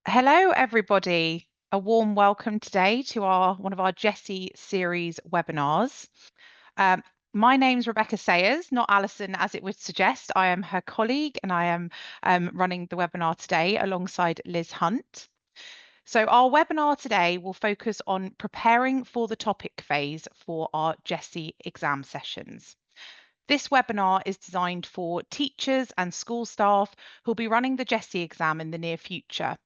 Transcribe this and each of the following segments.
Hello, everybody. A warm welcome today to one of our GESE series webinars. Um, my name's Rebecca Sayers, not Alison, as it would suggest. I am her colleague and I am running the webinar today alongside Liz Hunt. So our webinar today will focus on preparing for the topic phase for our GESE exam sessions. This webinar is designed for teachers and school staff who'll be running the GESE exam in the near future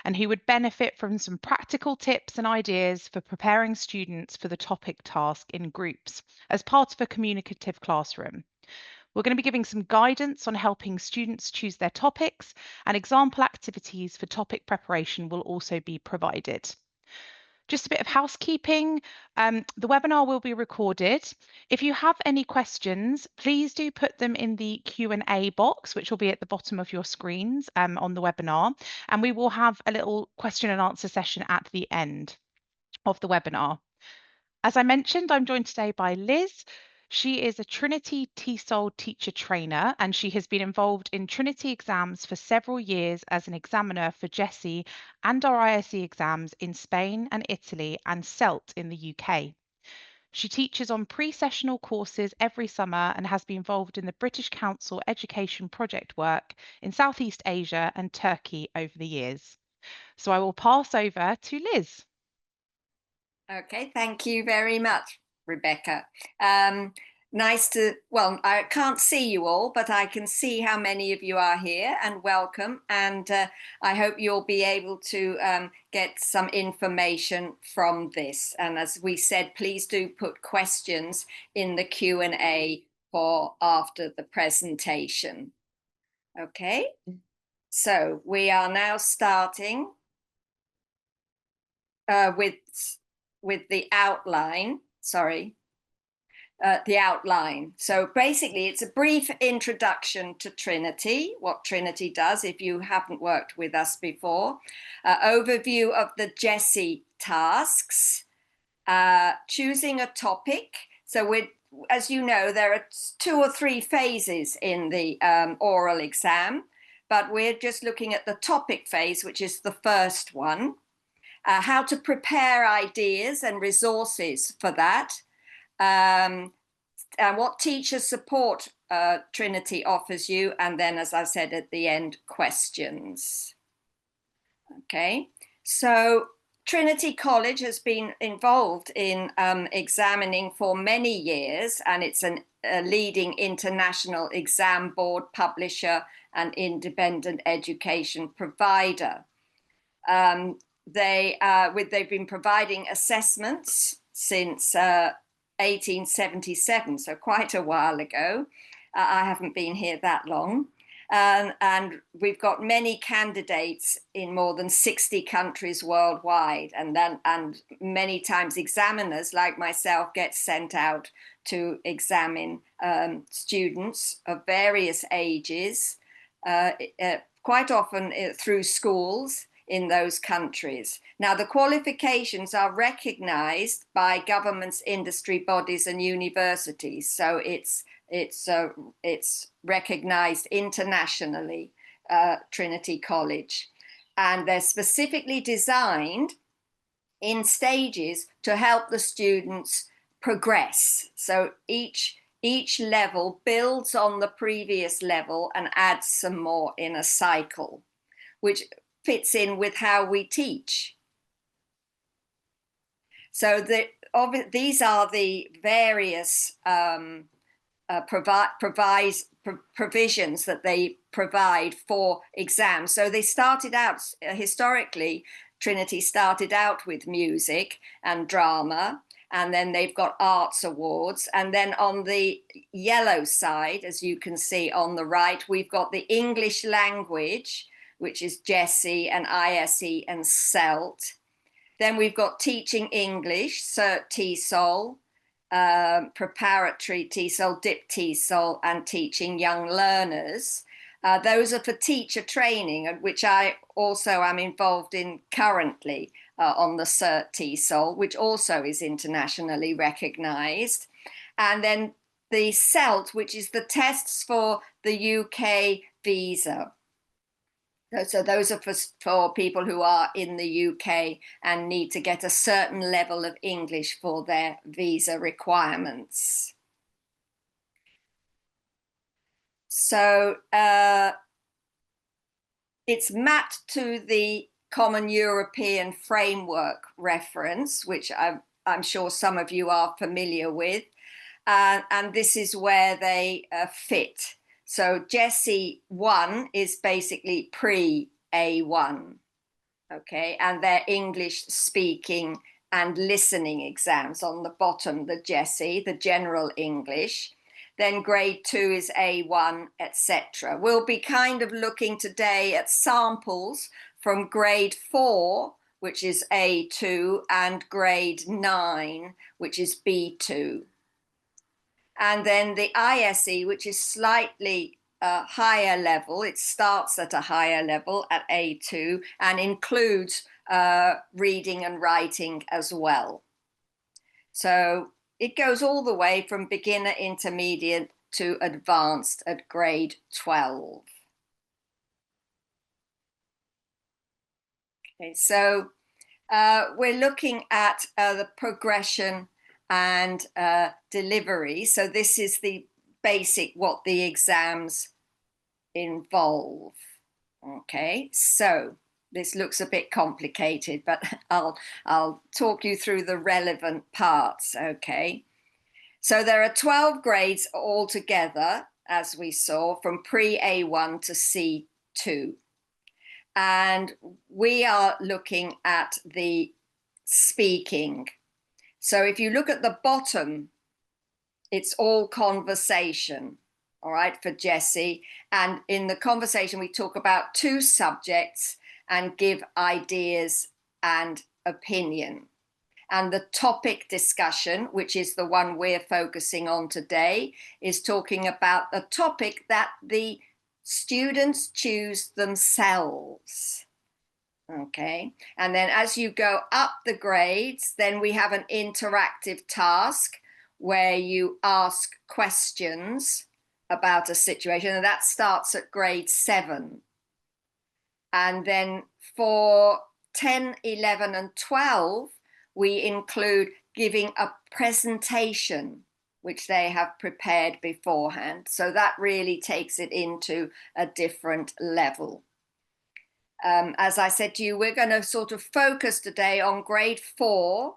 and who would benefit from some practical tips and ideas for preparing students for the topic task in groups as part of a communicative classroom. We're going to be giving some guidance on helping students choose their topics, and example activities for topic preparation will also be provided. Just a bit of housekeeping. The webinar will be recorded. If you have any questions, please do put them in the Q&A box, which will be at the bottom of your screens on the webinar. And we will have a little question and answer session at the end of the webinar. As I mentioned, I'm joined today by Liz. She is a Trinity TESOL teacher trainer, and she has been involved in Trinity exams for several years as an examiner for GESE and our ISE exams in Spain and Italy and CELT in the UK. She teaches on pre-sessional courses every summer and has been involved in the British Council education project work in Southeast Asia and Turkey over the years. So I will pass over to Liz. Okay, thank you very much, Rebecca. Nice to, well, I can't see you all, but I can see how many of you are here, and welcome. And I hope you'll be able to get some information from this. And as we said, please do put questions in the Q&A for after the presentation. Okay, so we are now starting with the outline, the outline. So basically it's a brief introduction to Trinity, what Trinity does if you haven't worked with us before, overview of the GESE tasks, choosing a topic. So as you know, there are 2 or 3 phases in the oral exam, but we're just looking at the topic phase, which is the first one. How to prepare ideas and resources for that, and what teacher support Trinity offers you, and then, as I said at the end, questions. Okay, so Trinity College has been involved in examining for many years, and it's a leading international exam board, publisher, and independent education provider. They've been providing assessments since 1877, so quite a while ago. I haven't been here that long. And we've got many candidates in more than 60 countries worldwide. And many times examiners like myself get sent out to examine students of various ages, quite often through schools in those countries. Now, the qualifications are recognized by governments, industry bodies, and universities. So it's recognized internationally, Trinity College. And they're specifically designed in stages to help the students progress. So each level builds on the previous level and adds some more in a cycle, which fits in with how we teach. So these are the various provisions that they provide for exams. So they started out, historically, Trinity started out with music and drama, and then they've got arts awards. And then on the yellow side, as you can see on the right, we've got the English language, which is GESE and ISE and CELT. Then we've got teaching English, Cert TESOL, preparatory TESOL, DIP TESOL, and teaching young learners. Those are for teacher training, which I also am involved in currently on the Cert TESOL, which also is internationally recognized. And then the CELT, which is the tests for the UK visa. So those are for people who are in the UK and need to get a certain level of English for their visa requirements. So it's mapped to the Common European Framework reference, which I'm sure some of you are familiar with. And this is where they fit. So GESE 1 is basically pre-A1, okay? And they're English speaking and listening exams on the bottom, the GESE, the general English. Then grade 2 is A1, etc. We'll be kind of looking today at samples from grade 4, which is A2, and grade 9, which is B2. And then the ISE, which is slightly higher level. It starts at a higher level at A2 and includes reading and writing as well. So it goes all the way from beginner, intermediate to advanced at grade 12. Okay, so we're looking at the progression and delivery. So this is the basic, what the exams involve. Okay, so this looks a bit complicated, but I'll talk you through the relevant parts. Okay, so there are 12 grades altogether, as we saw, from pre-A1 to C2. And we are looking at the speaking. So if you look at the bottom, it's all conversation, all right, for GESE. And in the conversation, we talk about 2 subjects and give ideas and opinion. And the topic discussion, which is the one we're focusing on today, is talking about a topic that the students choose themselves. Okay, and then as you go up the grades, then we have an interactive task where you ask questions about a situation, and that starts at grade 7. And then for 10, 11, and 12, we include giving a presentation which they have prepared beforehand. So that really takes it into a different level. As I said to you, we're going to sort of focus today on grade 4,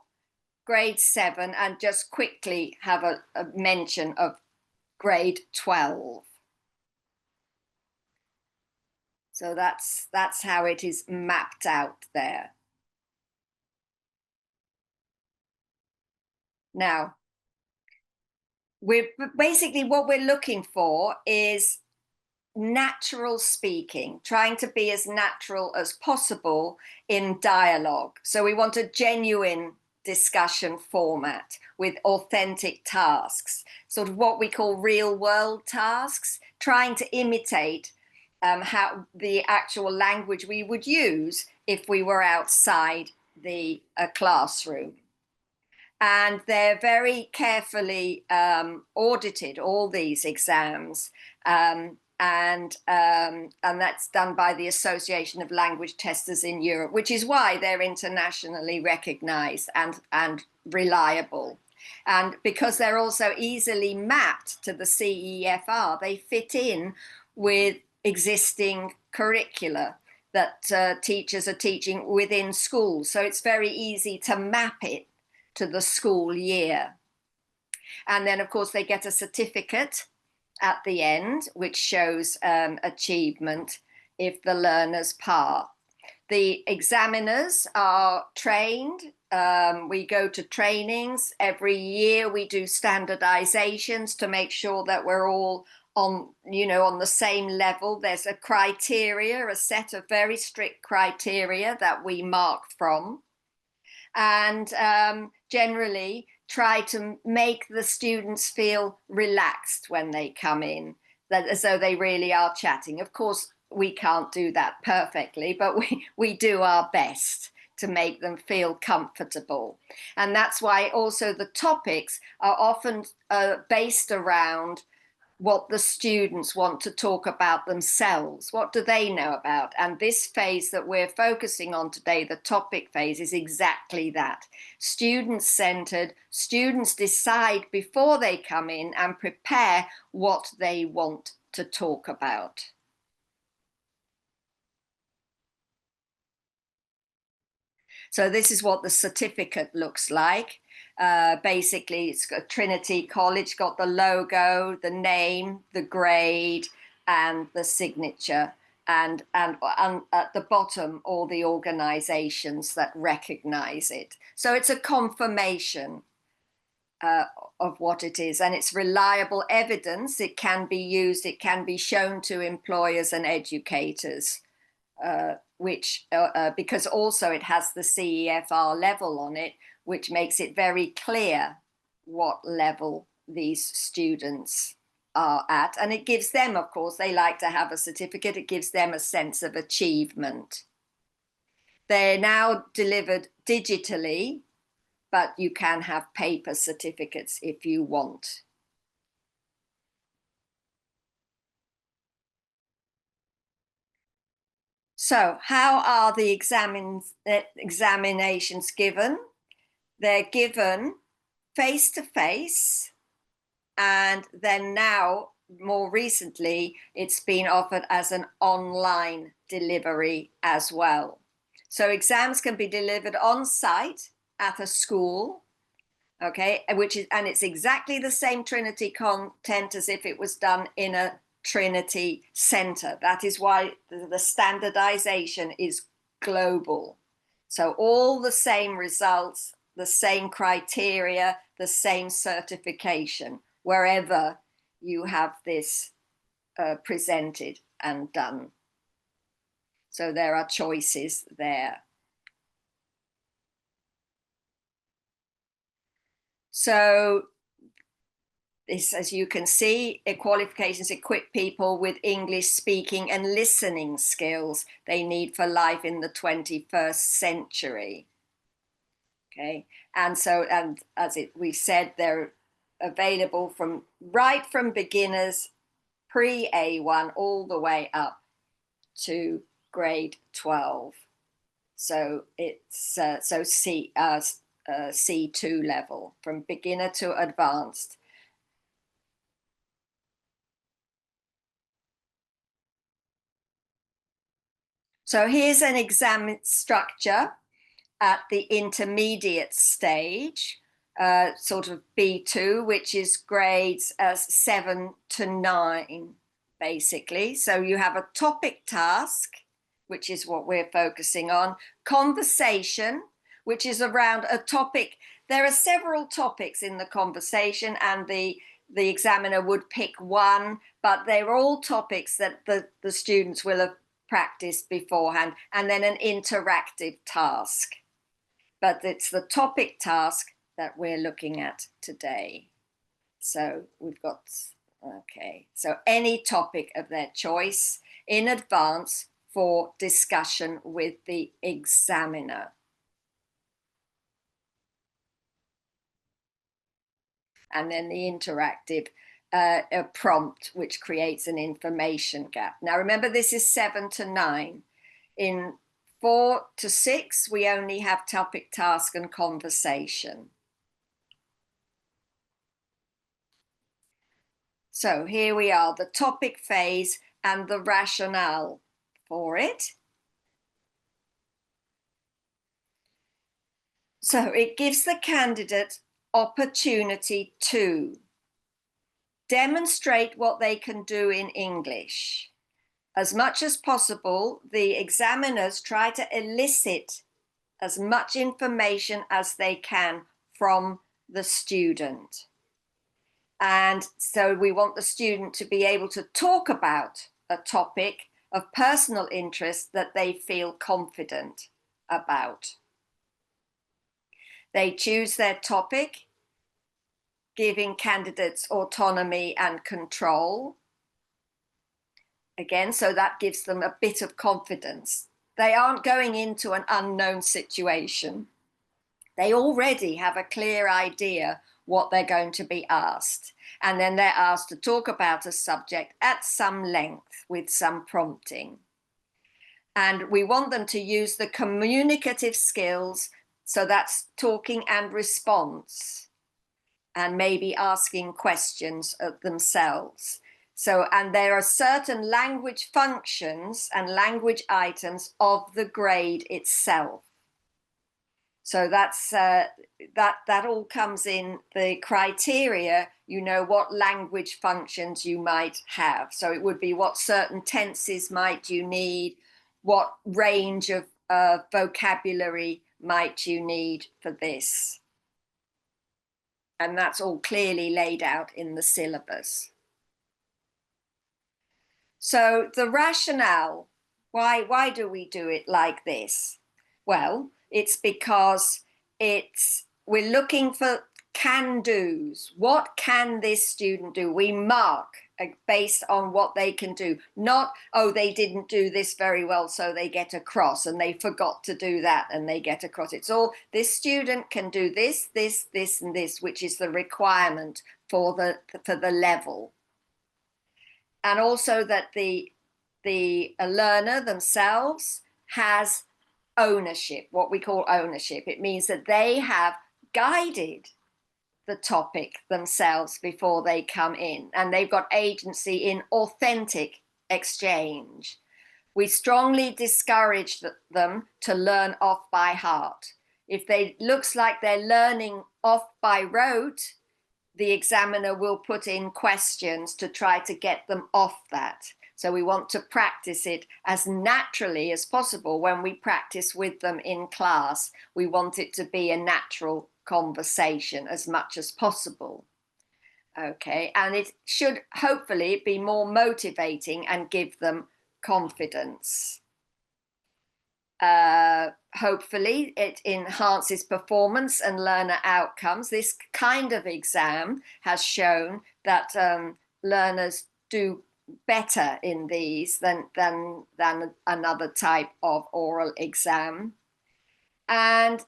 grade 7, and just quickly have a mention of grade 12. So that's how it is mapped out there. Now, basically what we're looking for is natural speaking, trying to be as natural as possible in dialogue. So we want a genuine discussion format with authentic tasks, sort of what we call real world tasks, trying to imitate how the actual language we would use if we were outside the classroom. And they're very carefully audited, all these exams. And that's done by the Association of Language Testers in Europe, which is why they're internationally recognized and reliable. And because they're also easily mapped to the CEFR, they fit in with existing curricula that teachers are teaching within schools. So it's very easy to map it to the school year. And then, of course, they get a certificate at the end, which shows achievement if the learners pass. The examiners are trained. We go to trainings. Every year we do standardizations to make sure that we're all on the same level. There's a criteria, a set of very strict criteria that we mark from. And generally try to make the students feel relaxed when they come in, that as though they really are chatting. Of course, we can't do that perfectly, but we do our best to make them feel comfortable. And that's why also the topics are often based around what the students want to talk about themselves. What do they know about? And this phase that we're focusing on today, the topic phase, is exactly that. Student-centered. Students decide before they come in and prepare what they want to talk about. So this is what the certificate looks like. Basically, it's got Trinity College, got the logo, the name, the grade, and the signature. And at the bottom, all the organizations that recognize it. So it's a confirmation of what it is, and it's reliable evidence. It can be used, it can be shown to employers and educators. Because also it has the CEFR level on it, which makes it very clear what level these students are at. And it gives them, of course, they like to have a certificate, it gives them a sense of achievement. They're now delivered digitally, but you can have paper certificates if you want. So how are the examinations given? They're given face to face, and then now, more recently, it's been offered as an online delivery as well. So exams can be delivered on site at a school, okay, and it's exactly the same Trinity content as if it was done in a Trinity center. That is why the standardization is global. So all the same results, the same criteria, the same certification, wherever you have this presented and done. So there are choices there. So this, as you can see, qualifications equip people with English speaking and listening skills they need for life in the 21st century. Okay, and as we said, they're available right from beginners, pre-A1, all the way up to grade 12. So it's C2 level, from beginner to advanced. So here's an exam structure at the intermediate stage, sort of B2, which is grades 7 to 9, basically. So you have a topic task, which is what we're focusing on, conversation, which is around a topic. There are several topics in the conversation, and the examiner would pick one, but they're all topics that the students will have practiced beforehand, and then an interactive task. But it's the topic task that we're looking at today. So we've got, okay, so any topic of their choice in advance for discussion with the examiner. And then the interactive a prompt, which creates an information gap. Now, remember, this is 7 to 9. In 4 to 6, we only have topic, task, and conversation. So here we are, the topic phase and the rationale for it. So it gives the candidate opportunity to demonstrate what they can do in English. As much as possible, the examiners try to elicit as much information as they can from the student. And so we want the student to be able to talk about a topic of personal interest that they feel confident about. They choose their topic, giving candidates autonomy and control. Again, so that gives them a bit of confidence. They aren't going into an unknown situation. They already have a clear idea what they're going to be asked. And then they're asked to talk about a subject at some length with some prompting. And we want them to use the communicative skills, so that's talking and response, and maybe asking questions of themselves. So, and there are certain language functions and language items of the grade itself. So that's that all comes in the criteria, you know, what language functions you might have. So it would be what certain tenses might you need, what range of vocabulary might you need for this. And that's all clearly laid out in the syllabus. So the rationale, why do we do it like this? Well, it's because we're looking for can-dos. What can this student do? We mark based on what they can do, not, oh, they didn't do this very well, so they get a cross, and they forgot to do that and they get a cross. It's all, this student can do this, this, this, and this, which is the requirement for the level. And also that the learner themselves has ownership, what we call ownership. It means that they have guided the topic themselves before they come in, and they've got agency in authentic exchange. We strongly discourage them to learn off by heart. If they looks like they're learning off by rote, the examiner will put in questions to try to get them off that. So we want to practice it as naturally as possible. When we practice with them in class, we want it to be a natural conversation as much as possible. Okay, and it should hopefully be more motivating and give them confidence. Hopefully it enhances performance and learner outcomes. This kind of exam has shown that learners do better in these than another type of oral exam. And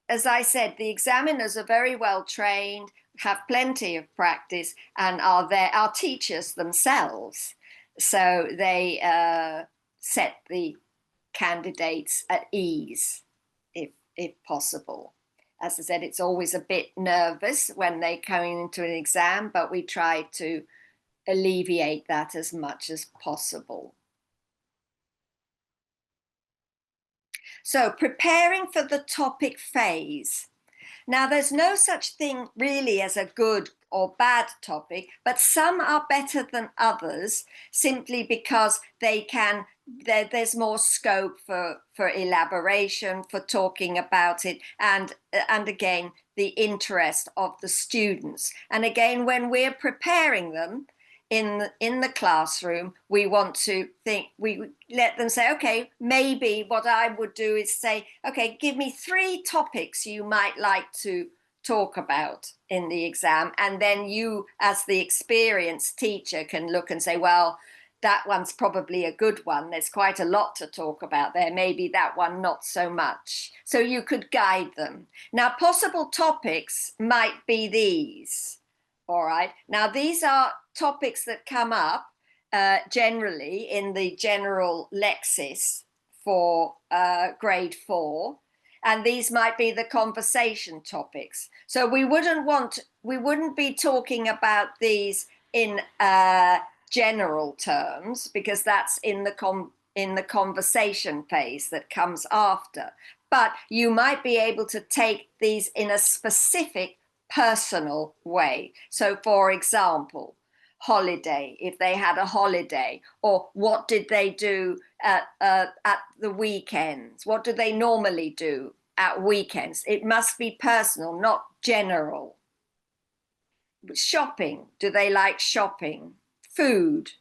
as I said, the examiners are very well trained, have plenty of practice, and are teachers themselves. So they set the candidates at ease, if possible. As I said, it's always a bit nervous when they're coming into an exam, but we try to alleviate that as much as possible. So preparing for the topic phase. Now, there's no such thing really as a good or bad topic, but some are better than others simply because there's more scope for elaboration, for talking about it, and again, the interest of the students. And again, when we're preparing them in the classroom, we want to we let them say, okay, maybe what I would do is say, okay, give me 3 topics you might like to talk about in the exam, and then you as the experienced teacher can look and say, well, that one's probably a good one, there's quite a lot to talk about there, maybe that one not so much. So you could guide them. Now, possible topics might be these. All right, now these are topics that come up generally in the general Lexis for grade 4. And these might be the conversation topics. So we wouldn't be talking about these in general terms, because that's in the conversation phase that comes after. But you might be able to take these in a specific personal way. So for example, holiday, if they had a holiday, or what did they do at the weekends? What do they normally do at weekends? It must be personal, not general. Shopping, do they like shopping? Food,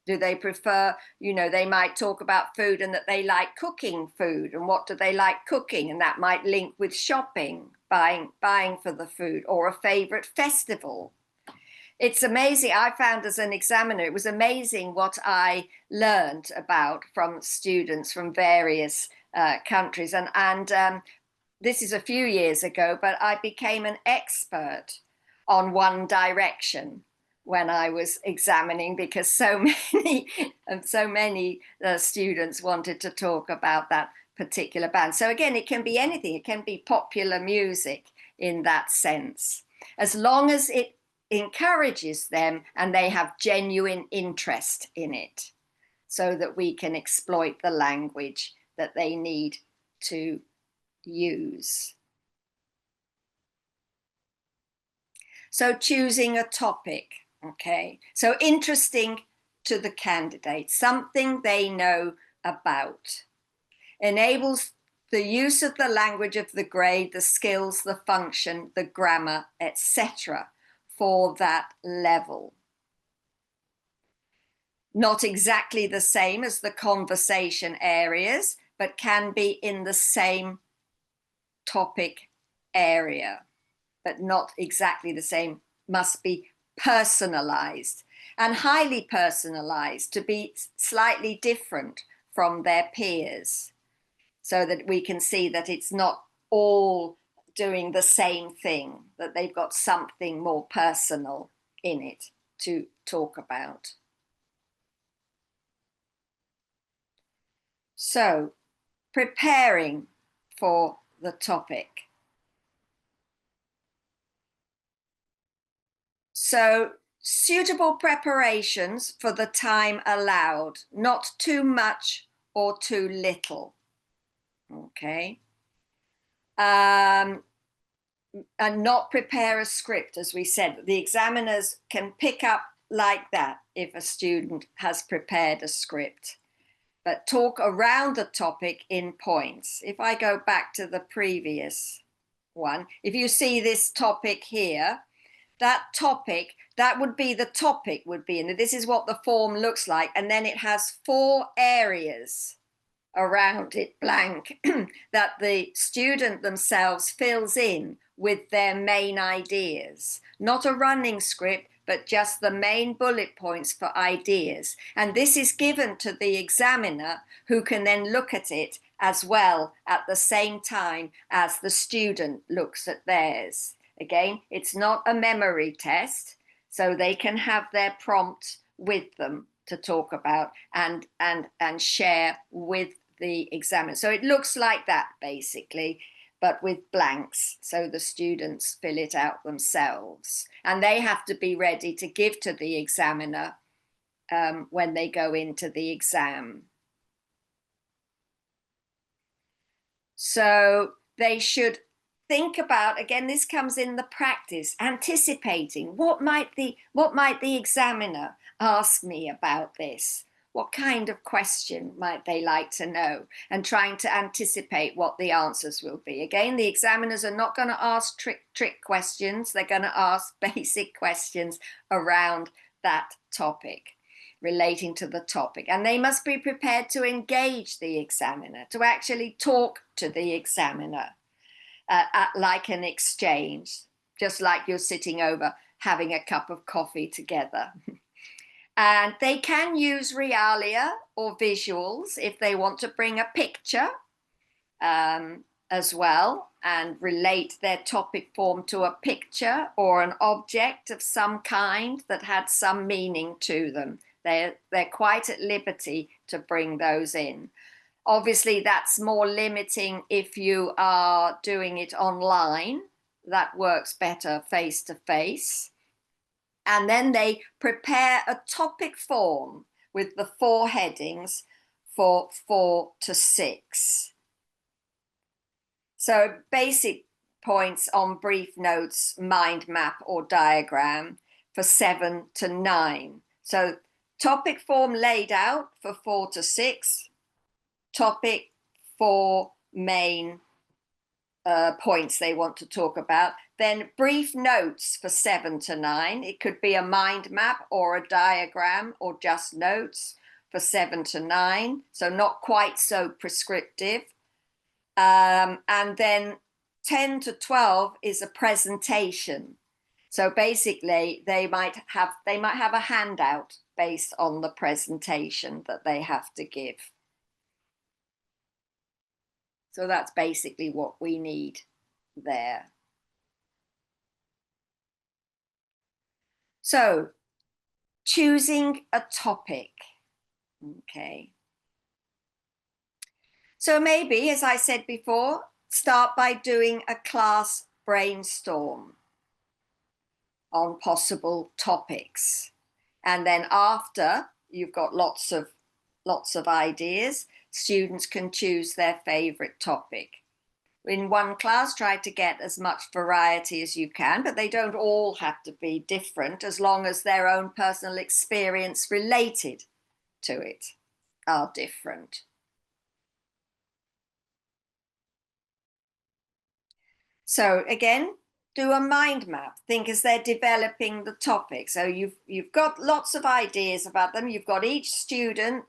do they prefer, you know, they might talk about food and that they like cooking food, and what do they like cooking, and that might link with shopping, buying for the food, or a favorite festival. It's amazing. I found as an examiner, it was amazing what I learned about from students from various countries. And this is a few years ago, but I became an expert on one direction when I was examining, because so many students wanted to talk about that particular band. So again, it can be anything. It can be popular music in that sense, as long as it encourages them and they have genuine interest in it, so that we can exploit the language that they need to use. So choosing a topic, okay? So interesting to the candidate, something they know about, enables the use of the language of the grade, the skills, the function, the grammar, etc. for that level. Not exactly the same as the conversation areas, but can be in the same topic area, but not exactly the same, must be personalized and highly personalized to be slightly different from their peers, so that we can see that it's not all doing the same thing, that they've got something more personal in it to talk about. So, preparing for the topic. So, suitable preparations for the time allowed, not too much or too little. Okay. And not prepare a script, as we said. The examiners can pick up like that if a student has prepared a script, but talk around the topic in points. If I go back to the previous one, if you see this topic here, that topic, that would be the topic would be, and this is what the form looks like. And then it has 4 areas around it, blank, that the student themselves fills in with their main ideas. Not a running script, but just the main bullet points for ideas. And this is given to the examiner, who can then look at it as well at the same time as the student looks at theirs. Again, it's not a memory test, so they can have their prompt with them to talk about and share with the examiner. So it looks like that basically, but with blanks, so the students fill it out themselves, and they have to be ready to give to the examiner when they go into the exam. So they should think about, again, this comes in the practice, anticipating what might the examiner ask me about this. What kind of question might they like to know? And trying to anticipate what the answers will be. Again, the examiners are not going to ask trick questions. They're going to ask basic questions around that topic, relating to the topic. And they must be prepared to engage the examiner, to actually talk to the examiner like an exchange, just like you're sitting over having a cup of coffee together. And they can use realia or visuals if they want to bring a picture as well, and relate their topic form to a picture or an object of some kind that had some meaning to them. They're quite at liberty to bring those in. Obviously, that's more limiting if you are doing it online. That works better face to face. And then they prepare a topic form with the 4 headings for 4 to 6. So basic points on brief notes, mind map or diagram for 7 to 9. So topic form laid out for 4 to 6, topic 4 main points they want to talk about. Then brief notes for 7 to 9. It could be a mind map or a diagram or just notes for 7 to 9. So not quite so prescriptive. And then 10 to 12 is a presentation. So basically they might have a handout based on the presentation that they have to give. So that's basically what we need there. So choosing a topic. Okay. So maybe, as I said before, start by doing a class brainstorm on possible topics. And then after you've got lots of ideas, students can choose their favorite topic. In one class, try to get as much variety as you can, but they don't all have to be different as long as their own personal experience related to it are different. So again, do a mind map. Think as they're developing the topic. So you've got lots of ideas about them. You've got each student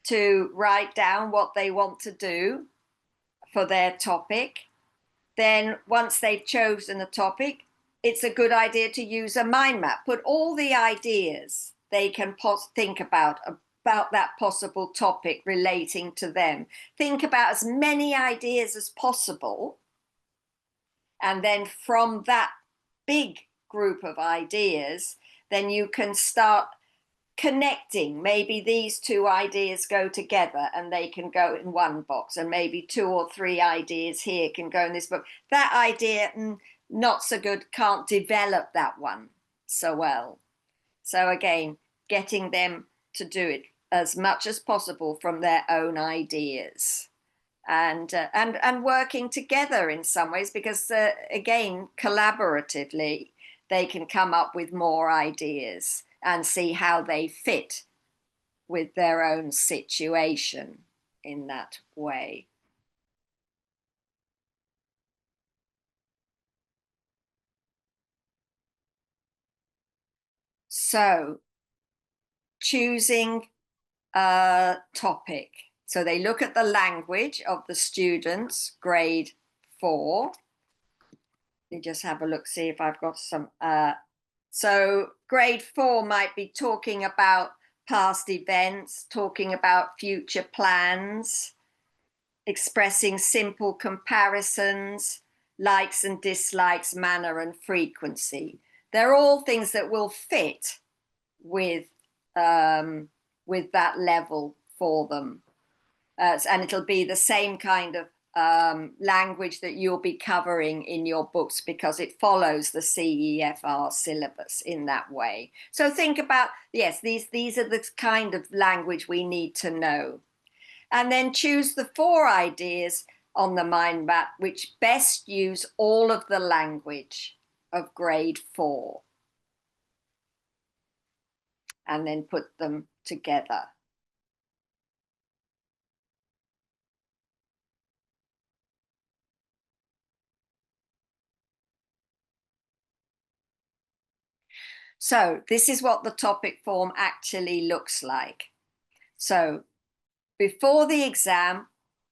to write down what they want to do for their topic. Then once they've chosen a topic, it's a good idea to use a mind map. Put all the ideas they can think about that possible topic relating to them. Think about as many ideas as possible. And then from that big group of ideas, then you can start connecting. Maybe these two ideas go together and they can go in one box, and maybe 2 or 3 ideas here can go in this book. That idea, not so good, can't develop that one so well. So again, getting them to do it as much as possible from their own ideas. And working together in some ways, because again, collaboratively, they can come up with more ideas and see how they fit with their own situation in that way. So choosing a topic. So they look at the language of the students, grade 4. Let me just have a look, see if I've got some. So grade 4 might be talking about past events, talking about future plans, expressing simple comparisons, likes and dislikes, manner and frequency. They're all things that will fit with that level for them. And it'll be the same kind of language that you'll be covering in your books, because it follows the CEFR syllabus in that way. So think about, yes, these are the kind of language we need to know. And then choose the 4 ideas on the mind map which best use all of the language of grade 4. And then put them together. So this is what the topic form actually looks like. So before the exam,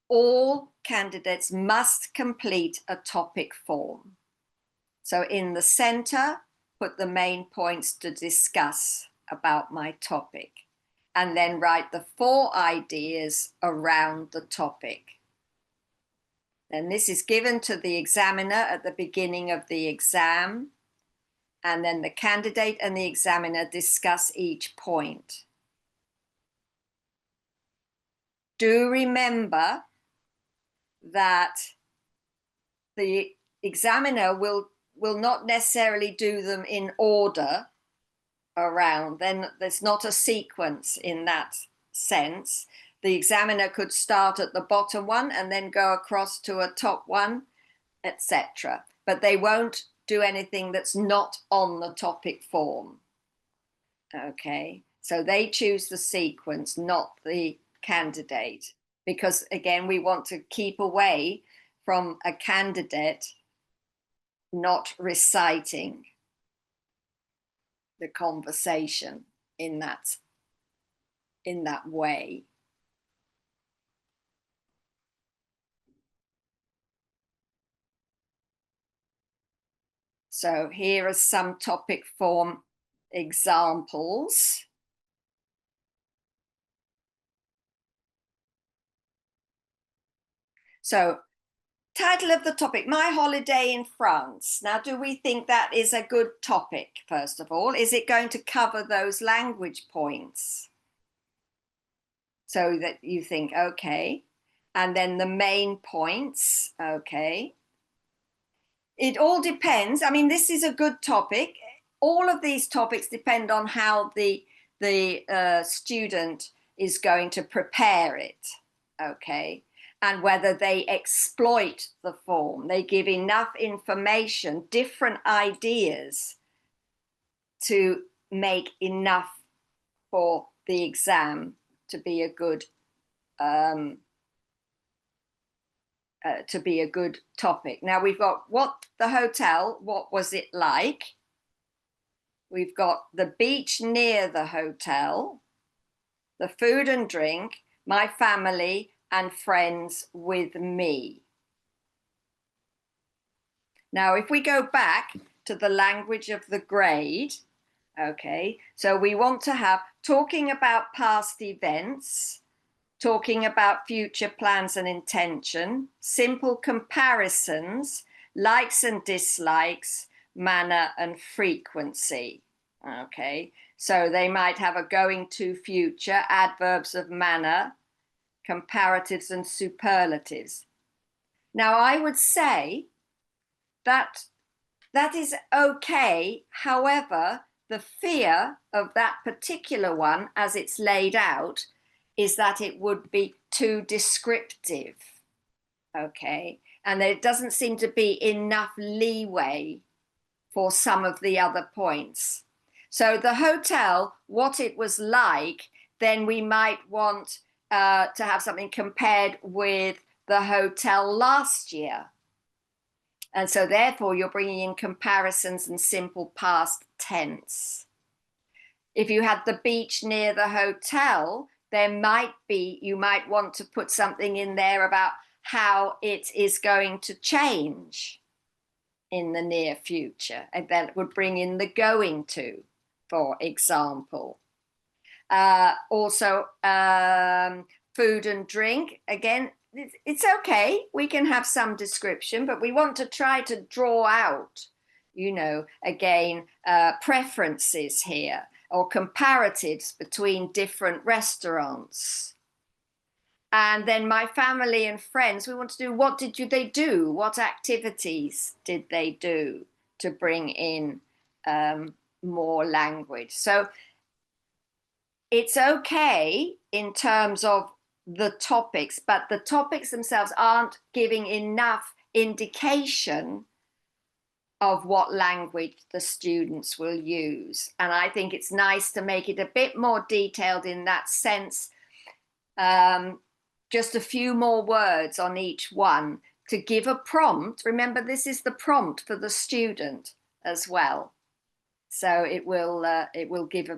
all candidates must complete a topic form. So in the center, put the main points to discuss about my topic, and then write the 4 ideas around the topic. And this is given to the examiner at the beginning of the exam. And then the candidate and the examiner discuss each point. Do remember that the examiner will not necessarily do them in order around. Then there's not a sequence in that sense. The examiner could start at the bottom one and then go across to a top one, etc. But they won't do anything that's not on the topic form. Okay, so they choose the sequence, not the candidate, because again, we want to keep away from a candidate not reciting the conversation in that way. So here are some topic form examples. So Title of the topic, My Holiday in France. Now, do we think that is a good topic, first of all? Is it going to cover those language points? So that you think, okay. And then the main points, okay. It all depends. I mean, this is a good topic. All of these topics depend on how the student is going to prepare it, okay, and whether they exploit the form. They give enough information, different ideas to make enough for the exam to be a good topic. Now we've got what the hotel, what was it like? We've got the beach near the hotel, the food and drink, my family and friends with me. Now, if we go back to the language of the grade, okay, so we want to have talking about past events, talking about future plans and intention, simple comparisons, likes and dislikes, manner and frequency. Okay, so they might have a going to future, adverbs of manner, comparatives and superlatives. Now, I would say that that is okay. However, the fear of that particular one, as it's laid out, is that it would be too descriptive, okay? And there doesn't seem to be enough leeway for some of the other points. So the hotel, what it was like, then we might want to have something compared with the hotel last year. And so therefore you're bringing in comparisons and simple past tense. If you had the beach near the hotel, you might want to put something in there about how it is going to change in the near future. And that would bring in the going to, for example. Also, food and drink, again, it's okay. We can have some description, but we want to try to draw out, again, preferences here or comparatives between different restaurants. And then my family and friends, we want to do, what did they do? What activities did they do to bring in more language? So it's okay in terms of the topics, but the topics themselves aren't giving enough indication of what language the students will use. And I think it's nice to make it a bit more detailed in that sense. Just a few more words on each one to give a prompt. Remember, this is the prompt for the student as well. So it will give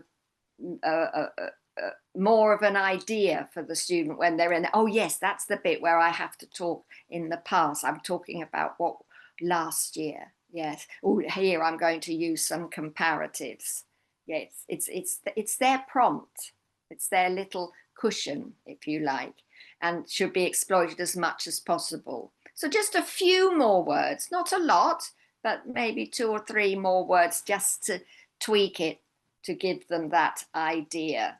more of an idea for the student when they're in. Oh yes, that's the bit where I have to talk in the past. I'm talking about what last year. Yes. Oh, here I'm going to use some comparatives. Yes, it's their prompt. It's their little cushion, if you like, and should be exploited as much as possible. So just a few more words, not a lot, but maybe 2 or 3 more words just to tweak it to give them that idea.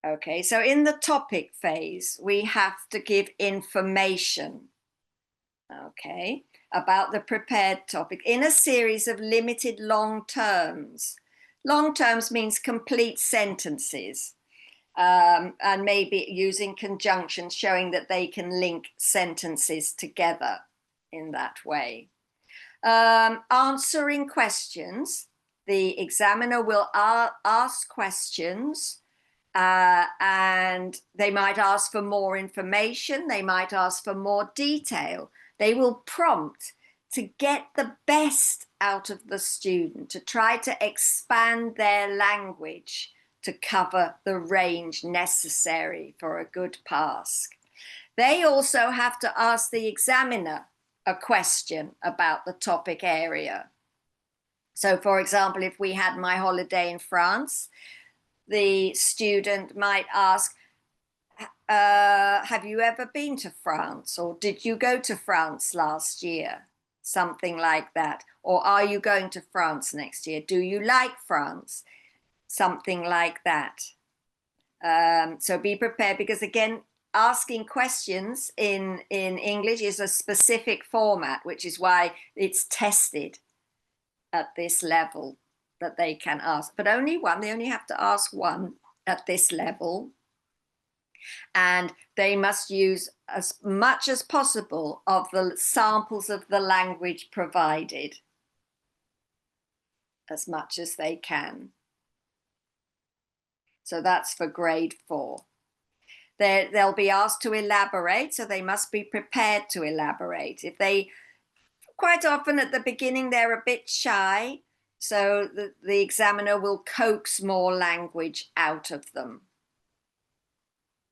Okay, so in the topic phase, we have to give information, okay, about the prepared topic in a series of limited long terms. Long terms means complete sentences, and maybe using conjunctions showing that they can link sentences together in that way. Answering questions. The examiner will ask questions, and they might ask for more information. They might ask for more detail. They will prompt to get the best out of the student, to try to expand their language to cover the range necessary for a good pass. They also have to ask the examiner a question about the topic area. So, for example, if we had my holiday in France, the student might ask, have you ever been to France, or did you go to France last year? Something like that. Or are you going to France next year? Do you like France? Something like that. So be prepared, because again, asking questions in English is a specific format, which is why it's tested at this level, that they can ask, but only one. They only have to ask one at this level. And they must use as much as possible of the samples of the language provided, as much as they can. So that's for grade 4. They'll be asked to elaborate, so they must be prepared to elaborate. If they, quite often at the beginning, they're a bit shy, so the examiner will coax more language out of them.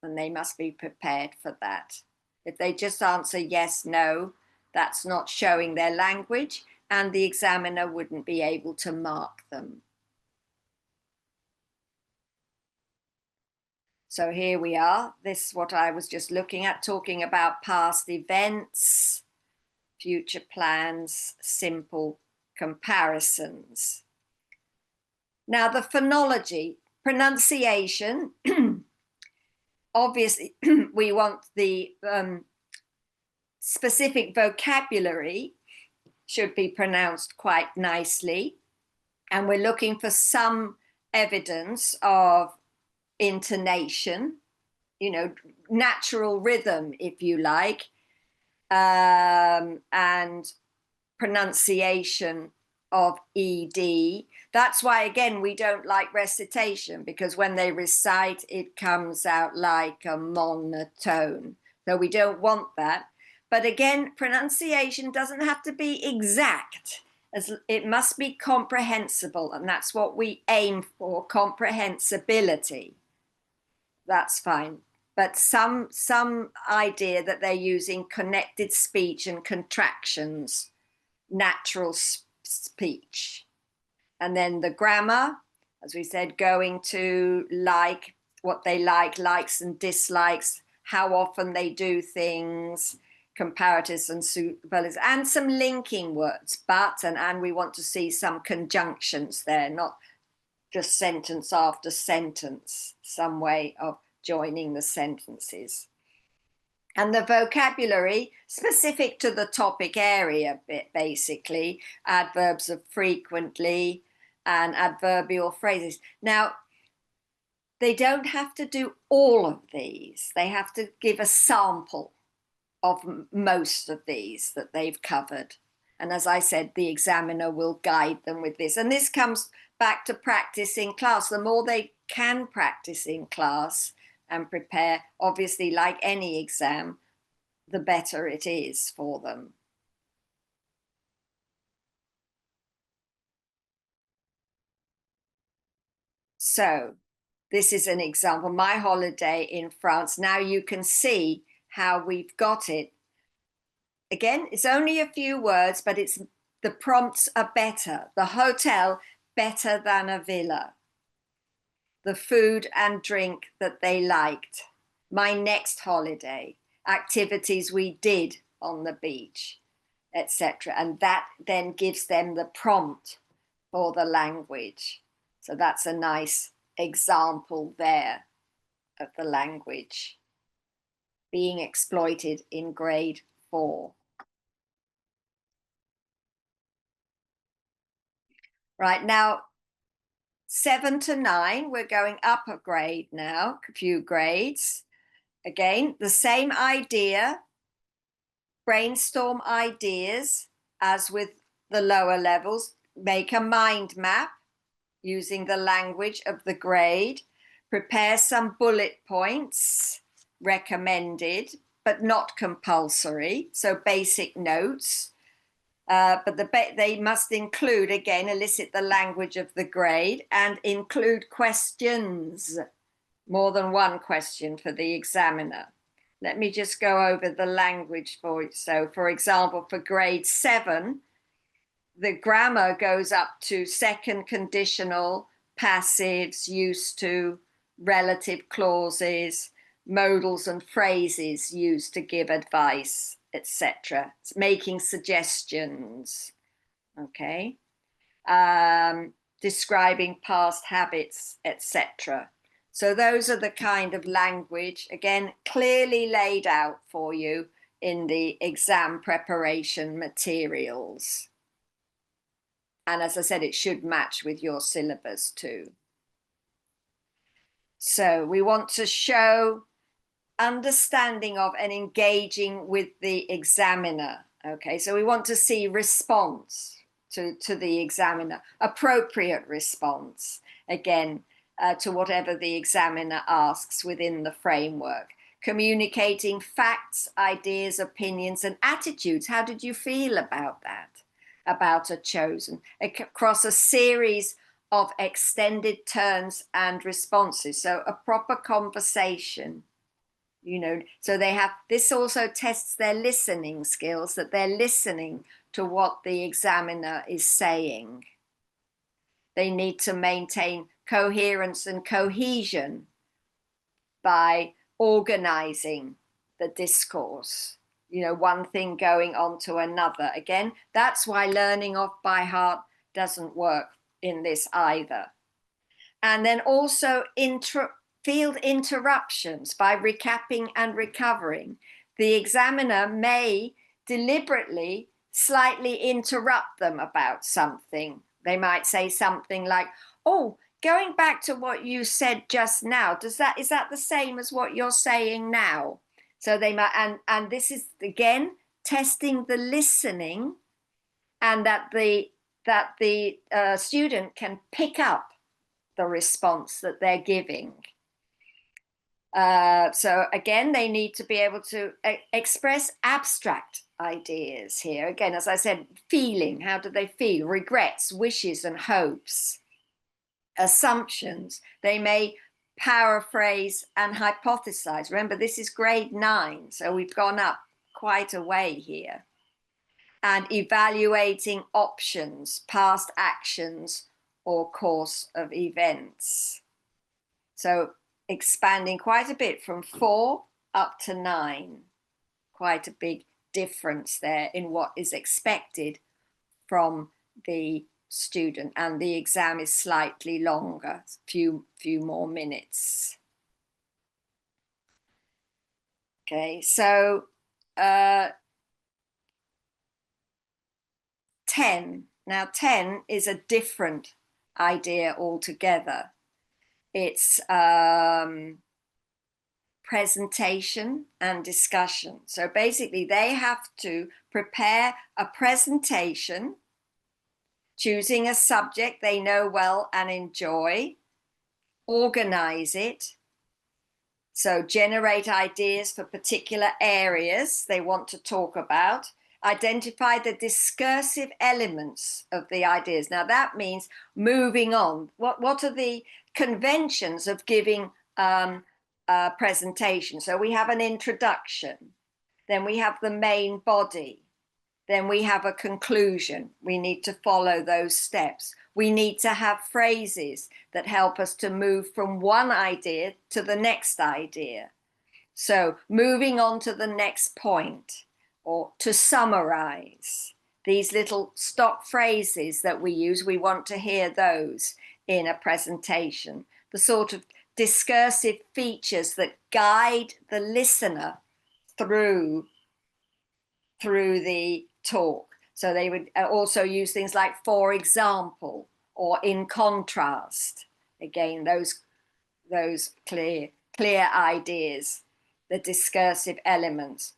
And they must be prepared for that. If they just answer yes, no, that's not showing their language, and the examiner wouldn't be able to mark them. So here we are. This is what I was just looking at, talking about past events, future plans, simple comparisons. Now the phonology, pronunciation, obviously we want the specific vocabulary should be pronounced quite nicely. And we're looking for some evidence of intonation, you know, natural rhythm, if you like, and pronunciation of ED. That's why, again, we don't like recitation, because when they recite, it comes out like a monotone. So we don't want that. But again, pronunciation doesn't have to be exact. It must be comprehensible, and that's what we aim for, comprehensibility. That's fine. But some idea that they're using connected speech and contractions, natural speech. And then the grammar, as we said, going to like, what they like, likes and dislikes, how often they do things, comparatives and superlatives, and some linking words, but and we want to see some conjunctions there, not just sentence after sentence, some way of joining the sentences. And the vocabulary specific to the topic area, basically, adverbs of frequently and adverbial phrases. Now, they don't have to do all of these. They have to give a sample of most of these that they've covered. And as I said, the examiner will guide them with this. And this comes back to practice in class. The more they can practice in class and prepare, obviously, like any exam, the better it is for them. So this is an example, my holiday in France. Now you can see how we've got it. Again, it's only a few words, but the prompts are better. The hotel, better than a villa. The food and drink that they liked. My next holiday, activities we did on the beach, etc. And that then gives them the prompt for the language. So that's a nice example there of the language being exploited in grade 4. Right, now 7 to 9, we're going up a grade now, a few grades. Again, the same idea, brainstorm ideas as with the lower levels, make a mind map using the language of the grade, prepare some bullet points, recommended, but not compulsory, so basic notes. But they must include, again, elicit the language of the grade and include questions, more than one question for the examiner. Let me just go over the language for you. So, for example, for grade 7, the grammar goes up to second conditional, passives, used to, relative clauses, modals and phrases used to give advice, etc. It's making suggestions, okay? Describing past habits, etc. So those are the kind of language, again, clearly laid out for you in the exam preparation materials. And as I said, it should match with your syllabus too. So we want to show understanding of and engaging with the examiner. Okay, so we want to see response to the examiner, appropriate response, again, to whatever the examiner asks within the framework. Communicating facts, ideas, opinions, and attitudes. How did you feel about that? About a chosen, across a series of extended turns and responses. So a proper conversation, you know, so they have, this also tests their listening skills, that they're listening to what the examiner is saying. They need to maintain coherence and cohesion by organizing the discourse, you know, one thing going on to another. Again, that's why learning off by heart doesn't work in this either. And then also field interruptions by recapping and recovering. The examiner may deliberately slightly interrupt them about something. They might say something like, oh, going back to what you said just now, is that the same as what you're saying now? So they might, and this is again testing the listening, and that the student can pick up the response that they're giving. So again, they need to be able to express abstract ideas here. Again, as I said, feeling, how do they feel? Regrets, wishes and hopes. Assumptions, they may paraphrase and hypothesize. Remember, this is grade 9, so we've gone up quite a way here. And evaluating options, past actions, or course of events. So expanding quite a bit from 4 up to 9. Quite a big difference there in what is expected from the student, and the exam is slightly longer, few more minutes. Okay, so 10. Now 10 is a different idea altogether. It's presentation and discussion. So basically they have to prepare a presentation, choosing a subject they know well and enjoy, organize it. So generate ideas for particular areas they want to talk about, identify the discursive elements of the ideas. Now that means moving on. What are the conventions of giving a presentation? So we have an introduction, then we have the main body, then we have a conclusion. We need to follow those steps. We need to have phrases that help us to move from one idea to the next idea. So moving on to the next point, or to summarize. These little stock phrases that we use, we want to hear those in a presentation. The sort of discursive features that guide the listener through the talk. So they would also use things like for example or in contrast. Again, those clear ideas, the discursive elements.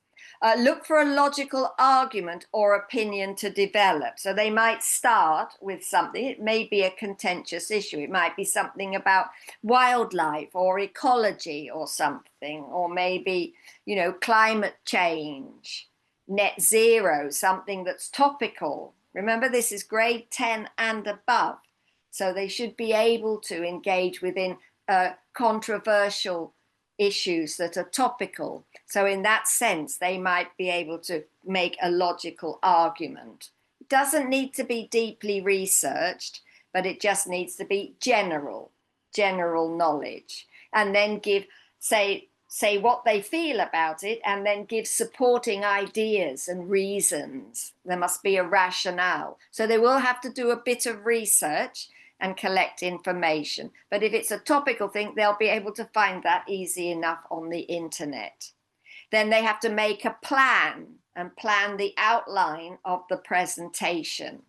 Look for a logical argument or opinion to develop. So they might start with something. It may be a contentious issue. It might be something about wildlife or ecology or something, or maybe, you know, climate change, net zero, something that's topical. Remember, this is grade 10 and above. So they should be able to engage within controversial issues that are topical. So in that sense, they might be able to make a logical argument. It doesn't need to be deeply researched, but it just needs to be general knowledge. And then give, say, say what they feel about it, and then give supporting ideas and reasons. There must be a rationale. So they will have to do a bit of research and collect information. But if it's a topical thing, they'll be able to find that easy enough on the internet. Then they have to make a plan and plan the outline of the presentation.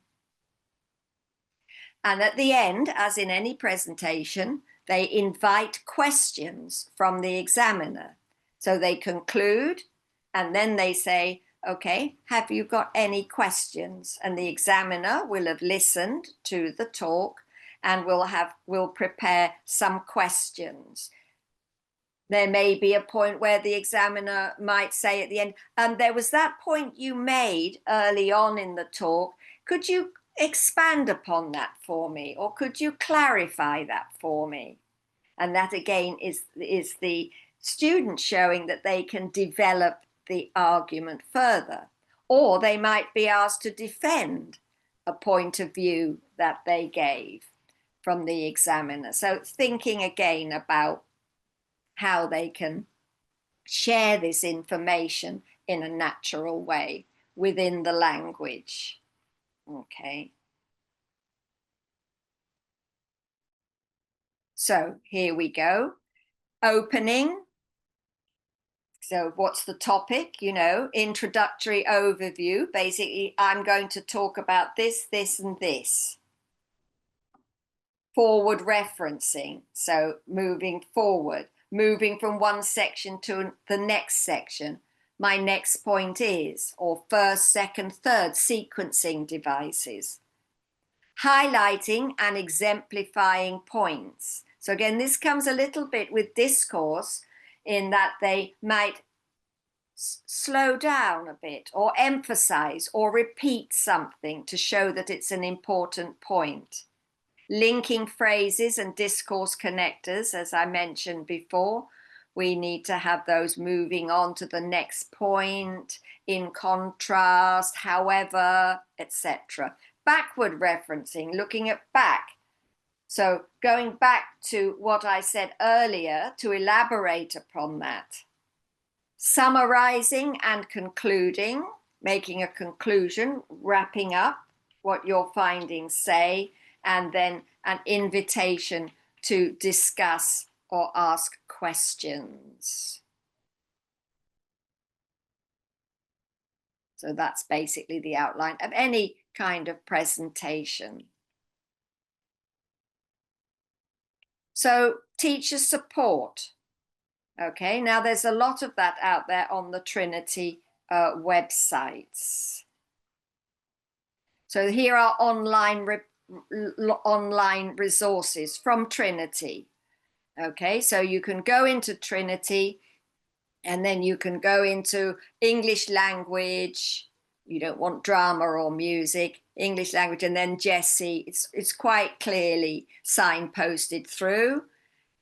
And at the end, as in any presentation, they invite questions from the examiner. So they conclude and then they say, okay, have you got any questions? And the examiner will have listened to the talk and will prepare some questions. There may be a point where the examiner might say at the end, there was that point you made early on in the talk. Could you expand upon that for me? Or could you clarify that for me? And that again is the student showing that they can develop the argument further. Or they might be asked to defend a point of view that they gave from the examiner. So thinking again about how they can share this information in a natural way within the language. Okay. So here we go. Opening. So what's the topic? You know, introductory overview. Basically, I'm going to talk about this, this, and this. Forward referencing. So moving forward, moving from one section to the next section. My next point is, or first, second, third, sequencing devices. Highlighting and exemplifying points. So again, this comes a little bit with discourse in that they might slow down a bit or emphasize or repeat something to show that it's an important point. Linking phrases and discourse connectors, as I mentioned before, we need to have those moving on to the next point, in contrast, however, etc. Backward referencing, looking at back. So going back to what I said earlier to elaborate upon that. Summarizing and concluding, making a conclusion, wrapping up what your findings say, and then an invitation to discuss or ask questions. So that's basically the outline of any kind of presentation. So teacher support. Okay, now there's a lot of that out there on the Trinity websites. So here are online resources from Trinity. Okay, so you can go into Trinity and then you can go into English language. You don't want drama or music, English language, and then GESE. It's quite clearly signposted through.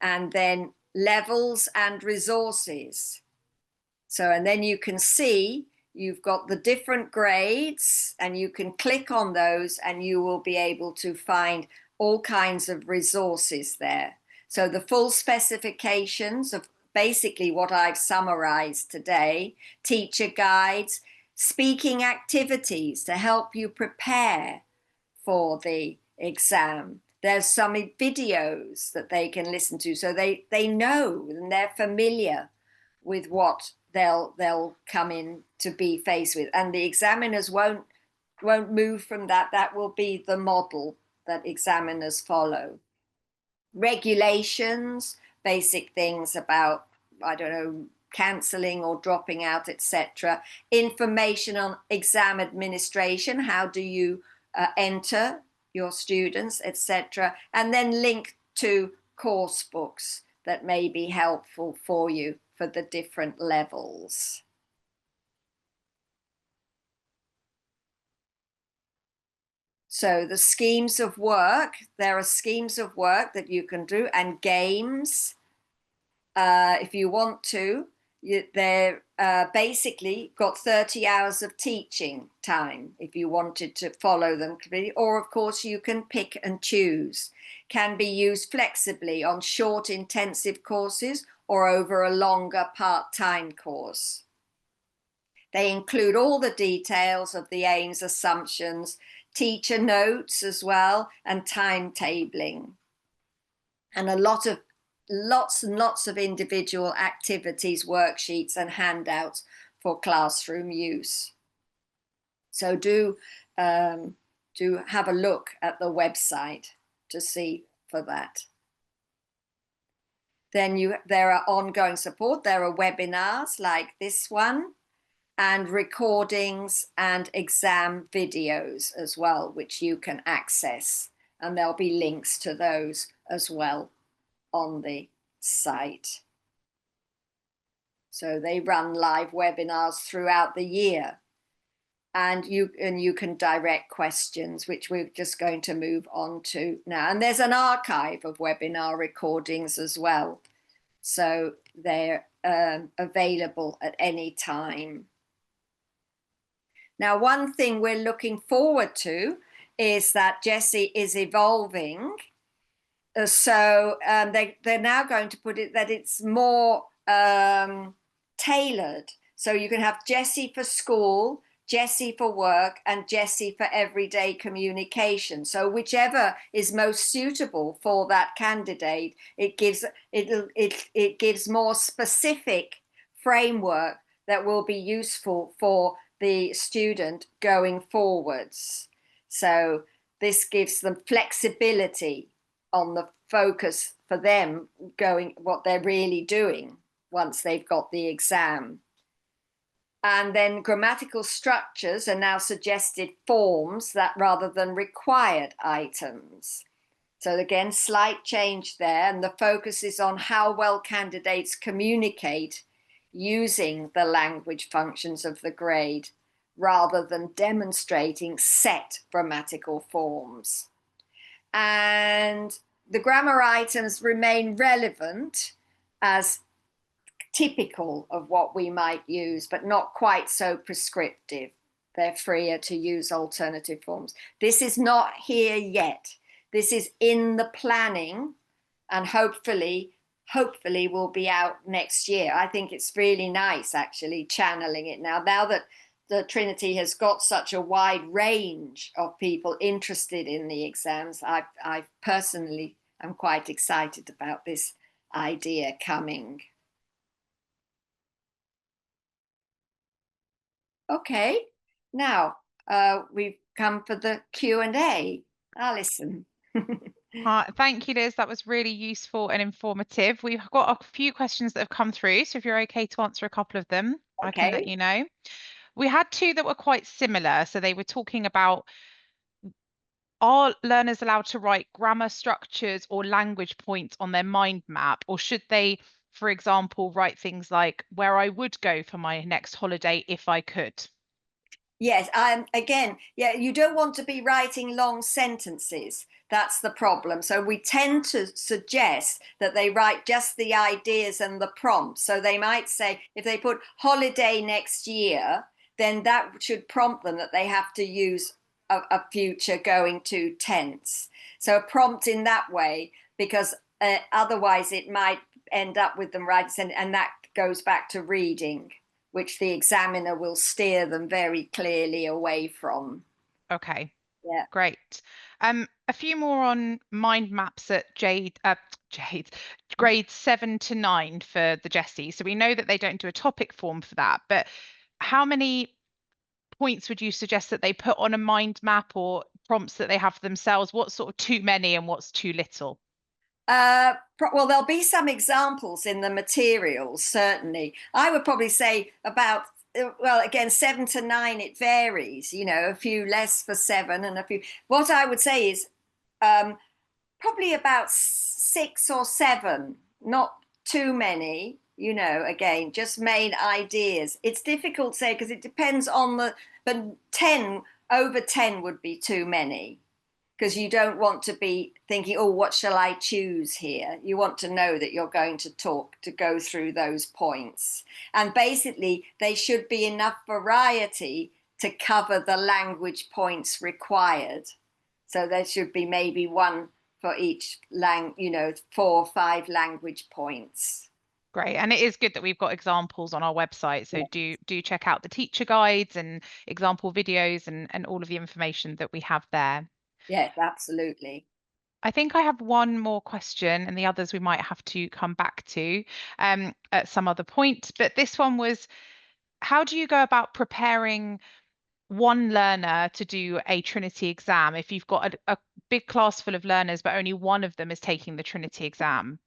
And then levels and resources. So, and then you can see you've got the different grades and you can click on those and you will be able to find all kinds of resources there. So the full specifications of basically what I've summarized today, teacher guides, speaking activities to help you prepare for the exam. There's some videos that they can listen to, so they know and they're familiar with what they'll come in to be faced with, and the examiners won't move from that. That will be the model that examiners follow. Regulations, basic things about, I don't know, cancelling or dropping out, etc. Information on exam administration. How do you enter your students, etc. And then link to course books that may be helpful for you for the different levels. So the schemes of work, there are schemes of work that you can do, and games, if you want to. They're basically got 30 hours of teaching time if you wanted to follow them completely, or of course you can pick and choose. Can be used flexibly on short intensive courses or over a longer part-time course. They include all the details of the aims, assumptions, teacher notes as well, and timetabling. And lots and lots of individual activities, worksheets, and handouts for classroom use. So do have a look at the website to see for that. Then there are ongoing support. There are webinars like this one, and recordings and exam videos as well, which you can access. And there'll be links to those as well on the site. So they run live webinars throughout the year. And you can direct questions, which we're just going to move on to now. And there's an archive of webinar recordings as well. So they're available at any time. Now, one thing we're looking forward to is that GESE is evolving. So they're now going to put it that it's more tailored. So you can have GESE for school, GESE for work, and GESE for everyday communication. So whichever is most suitable for that candidate, it gives more specific framework that will be useful for the student going forwards. So this gives them flexibility on the focus for them going what they're really doing once they've got the exam. And then grammatical structures are now suggested forms that rather than required items. So again, slight change there, and the focus is on how well candidates communicate using the language functions of the grade rather than demonstrating set grammatical forms. And the grammar items remain relevant as typical of what we might use, but not quite so prescriptive. They're freer to use alternative forms. This is not here yet. This is in the planning, and hopefully will be out next year. I think it's really nice actually channeling it now that the Trinity has got such a wide range of people interested in the exams. I personally am quite excited about this idea coming. Okay, now we've come for the Q&A. Alison. Thank you, Liz. That was really useful and informative. We've got a few questions that have come through, so if you're okay to answer a couple of them, I can let you know. We had two that were quite similar. So they were talking about, are learners allowed to write grammar structures or language points on their mind map, or should they, for example, write things like where I would go for my next holiday if I could? Yes, again, yeah, you don't want to be writing long sentences. That's the problem. So we tend to suggest that they write just the ideas and the prompts. So they might say, if they put holiday next year, then that should prompt them that they have to use a future going to tense. So a prompt in that way, because otherwise it might end up with them writing, and that goes back to reading, which the examiner will steer them very clearly away from. Okay. Yeah. Great. A few more on mind maps at grades 7 to 9 for the GESE. So we know that they don't do a topic form for that, but how many points would you suggest that they put on a mind map, or prompts that they have for themselves? What's sort of too many and what's too little? Well, there'll be some examples in the materials, certainly. I would probably say about, well, again, 7 to 9, it varies, a few less for 7 and a few. What I would say is probably about 6 or 7, not too many, again, just main ideas. It's difficult to say because it depends on but 10, over 10 would be too many, because you don't want to be thinking, oh, what shall I choose here? You want to know that you're going to go through those points. And basically, they should be enough variety to cover the language points required. So there should be maybe one for each 4 or 5 language points. Great. And it is good that we've got examples on our website. So do check out the teacher guides and example videos and all of the information that we have there. Yes, absolutely. I think I have one more question, and the others we might have to come back to at some other point. But this one was, how do you go about preparing one learner to do a Trinity exam if you've got a big class full of learners, but only one of them is taking the Trinity exam?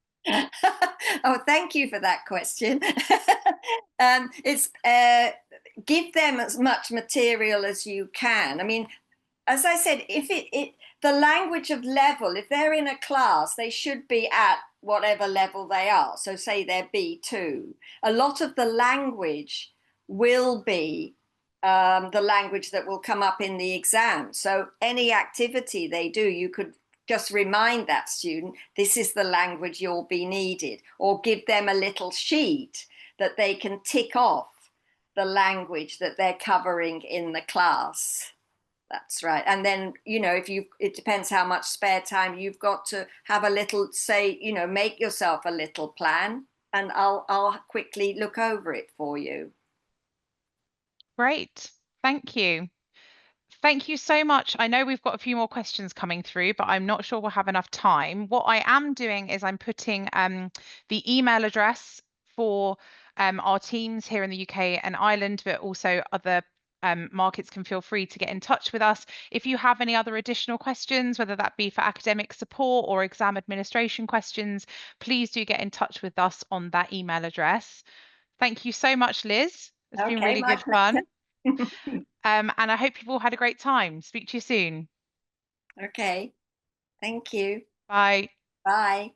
Oh, thank you for that question. It's give them as much material as you can. I mean, as I said, if the language of level, if they're in a class, they should be at whatever level they are. So say they're B2. A lot of the language will be the language that will come up in the exam. So any activity they do, you could just remind that student, this is the language you'll be needed, or give them a little sheet that they can tick off the language that they're covering in the class. That's right. And then, if it depends how much spare time you've got to have a little, say, make yourself a little plan, and I'll quickly look over it for you. Great. Thank you. Thank you so much. I know we've got a few more questions coming through, but I'm not sure we'll have enough time. What I am doing is I'm putting the email address for our teams here in the UK and Ireland, but also other markets can feel free to get in touch with us. If you have any other additional questions, whether that be for academic support or exam administration questions, please do get in touch with us on that email address. Thank you so much, Liz. It's been Okay, really my good fun. pleasure. And I hope you've all had a great time. Speak to you soon. Okay, thank you. Bye. Bye.